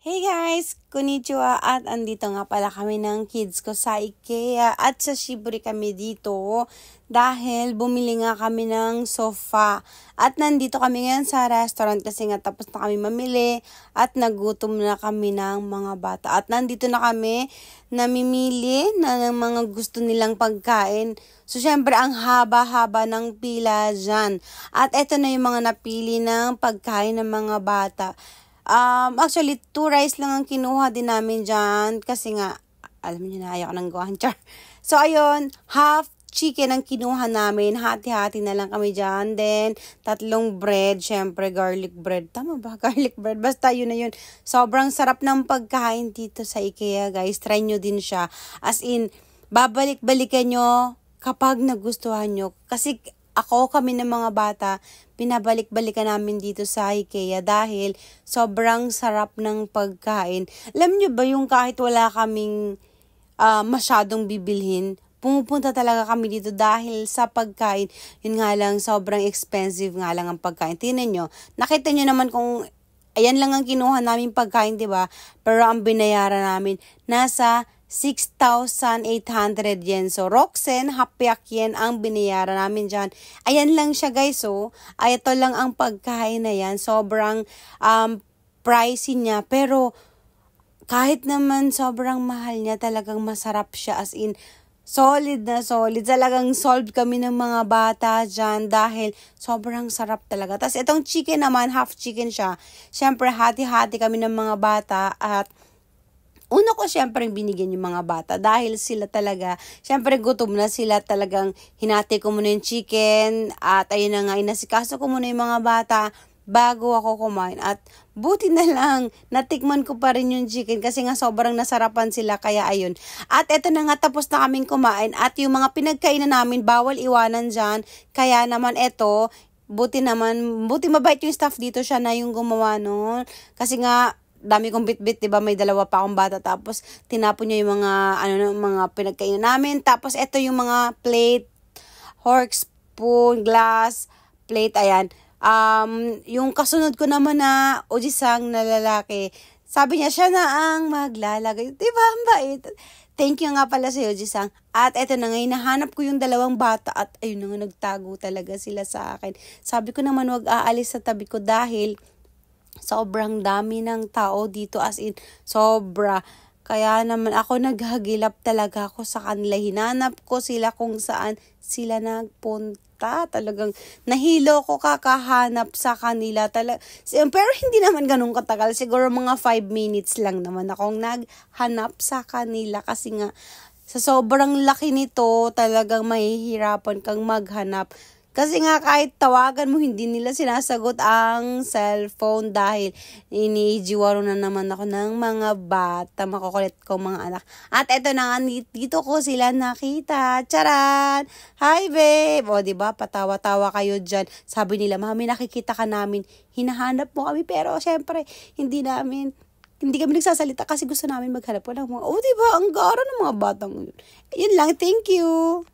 Hey guys! Konnichiwa! At andito nga pala kami ng kids ko sa IKEA at sa Shiburi kami dito dahil bumili nga kami ng sofa. At nandito kami ngayon sa restaurant kasi nga tapos na kami mamili at nagutom na kami ng mga bata. At nandito na kami namimili na ng mga gusto nilang pagkain. So syempre ang haba-haba ng pila dyan. At eto na yung mga napili ng pagkain ng mga bata. Actually, 2 rice lang ang kinuha din namin dyan. Kasi nga, alam niyo na, ayaw ko nang gawahan. Char. So, ayun, half chicken ang kinuha namin. Hati-hati na lang kami dyan. Then, 3 bread. Syempre, garlic bread. Tama ba? Garlic bread. Basta yun na yun. Sobrang sarap ng pagkain dito sa IKEA, guys. Try nyo din siya. As in, babalik-balikan nyo kapag nagustuhan nyo. Kasi, kami ng mga bata, pinabalik-balikan namin dito sa IKEA dahil sobrang sarap ng pagkain. Alam nyo ba yung kahit wala kaming masyadong bibilhin, pumupunta talaga kami dito dahil sa pagkain. Yun nga lang, sobrang expensive nga lang ang pagkain. Tingnan nyo, nakita nyo naman kung ayan lang ang kinuha namin pagkain, diba? Pero ang binayaran namin, nasa 6,800 yen. So, Roxen, hapyak yen ang binayaran namin dyan. Ayan lang siya, guys. So, ito lang ang pagkain na yan. Sobrang pricey niya. Pero, kahit naman sobrang mahal niya, talagang masarap siya. As in, solid na solid. Talagang solved kami ng mga bata dyan dahil sobrang sarap talaga. Tapos, itong chicken naman, half chicken siya. Siyempre, hati-hati kami ng mga bata at una ko syempre binigyan yung mga bata dahil sila talaga, syempre gutom na sila, talagang hinati ko muna yung chicken at ayun na nga, inasikaso ko muna yung mga bata bago ako kumain at buti na lang, natikman ko pa rin yung chicken kasi nga sobrang nasarapan sila kaya ayun. At eto na nga, tapos na kaming kumain at yung mga pinagkainan namin bawal iwanan dyan, kaya naman eto, buti mabait yung staff dito, siya na yung gumawa nun kasi nga dami kong bit-bit, diba? May 2 pa akong bata. Tapos, tinapon niya yung mga pinagkainan namin. Tapos, eto yung mga plate, fork, spoon, glass, plate, ayan. Yung kasunod ko naman na ojisang na lalaki, sabi niya, siya na ang maglalagay. Diba? Ang bait. Thank you nga pala sa ojisang. At eto na nga, nahanap ko yung 2 bata at ayun na nga, nagtago talaga sila sa akin. Sabi ko naman, wag aalis sa tabi ko dahil sobrang dami ng tao dito, as in, sobra. Kaya naman ako naghagilap talaga ako sa kanila. Hinanap ko sila kung saan sila nagpunta. Talagang nahilo ko kakahanap sa kanila. Pero hindi naman ganun katagal. Siguro mga 5 minutes lang naman akong naghanap sa kanila. Kasi nga, sa sobrang laki nito, talagang mahihirapan kang maghanap. Kasi nga kahit tawagan mo, hindi nila sinasagot ang cellphone dahil iniijiwaro na naman ako ng mga bata, makukulit ko mga anak. At eto na nga, dito ko sila nakita. Charan! Hi babe! O diba, patawa-tawa kayo dyan. Sabi nila, mami, nakikita ka namin. Hinahanap mo kami, pero syempre, hindi kami nagsasalita kasi gusto namin maghanap. Walang mga, diba, ang gara ng mga batang yun. Yun lang, thank you!